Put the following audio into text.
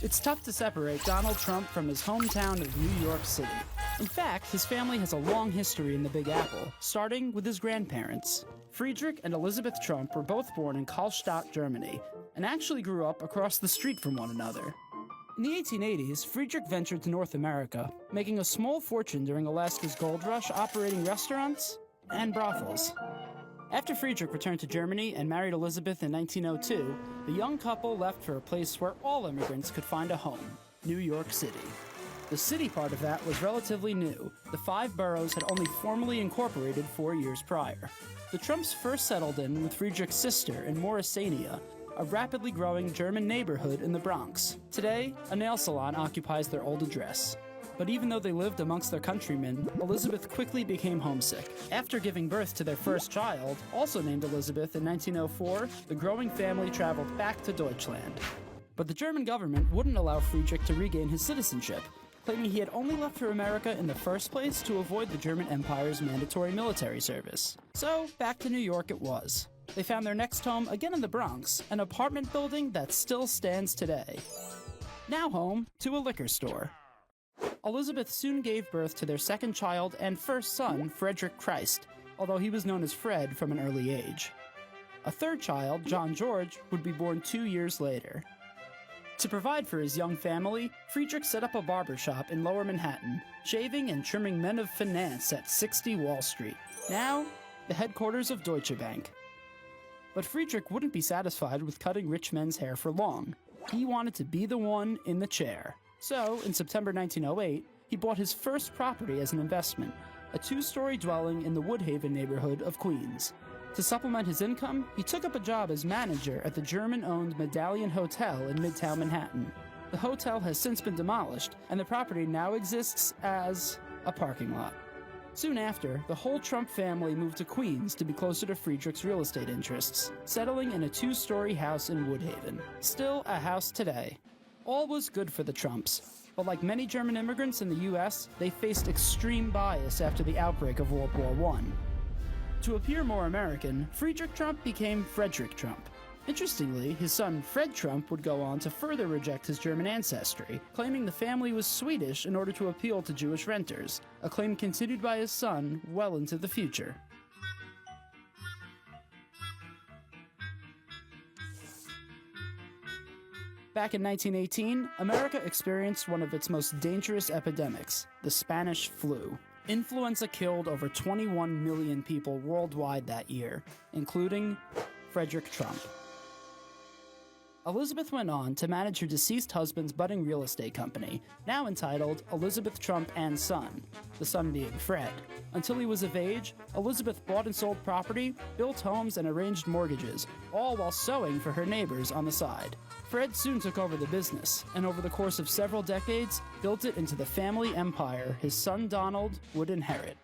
It's tough to separate Donald Trump from his hometown of New York City. In fact, his family has a long history in the Big Apple, starting with his grandparents. Friedrich and Elisabeth Trump were both born in Karlstadt, Germany, and actually grew up across the street from one another. In the 1880s, Friedrich ventured to North America, making a small fortune during Alaska's gold rush operating restaurants and brothels. After Friedrich returned to Germany and married Elisabeth in 1902, the young couple left for a place where all immigrants could find a home, New York City. The city part of that was relatively new. The 5 boroughs had only formally incorporated 4 years prior. The Trumps first settled in with Friedrich's sister in Morrisania, a rapidly growing German neighborhood in the Bronx. Today, a nail salon occupies their old address. But even though they lived amongst their countrymen, Elisabeth quickly became homesick. After giving birth to their first child, also named Elisabeth in 1904, the growing family traveled back to Deutschland. But the German government wouldn't allow Friedrich to regain his citizenship, claiming he had only left for America in the first place to avoid the German Empire's mandatory military service. So, back to New York it was. They found their next home again in the Bronx, an apartment building that still stands today. Now home to a liquor store. Elisabeth soon gave birth to their second child and first son, Frederick Christ, although he was known as Fred from an early age. A third child, John George, would be born 2 years later. To provide for his young family, Friedrich set up a barber shop in Lower Manhattan, shaving and trimming men of finance at 60 Wall Street, now the headquarters of Deutsche Bank. But Friedrich wouldn't be satisfied with cutting rich men's hair for long. He wanted to be the one in the chair. So, in September 1908, he bought his first property as an investment, a 2-story dwelling in the Woodhaven neighborhood of Queens. To supplement his income, he took up a job as manager at the German-owned Medallion Hotel in Midtown Manhattan. The hotel has since been demolished, and the property now exists as a parking lot. Soon after, the whole Trump family moved to Queens to be closer to Friedrich's real estate interests, settling in a 2-story house in Woodhaven. Still a house today. All was good for the Trumps, but like many German immigrants in the US, they faced extreme bias after the outbreak of World War I. To appear more American, Friedrich Trump became Frederick Trump. Interestingly, his son Fred Trump would go on to further reject his German ancestry, claiming the family was Swedish in order to appeal to Jewish renters, a claim continued by his son well into the future. Back in 1918, America experienced one of its most dangerous epidemics, the Spanish flu. Influenza killed over 21 million people worldwide that year, including Frederick Trump. Elisabeth went on to manage her deceased husband's budding real estate company, now entitled Elisabeth Trump and Son, the son being Fred. Until he was of age, Elisabeth bought and sold property, built homes, and arranged mortgages, all while sewing for her neighbors on the side. Fred soon took over the business, and over the course of several decades, built it into the family empire his son Donald would inherit.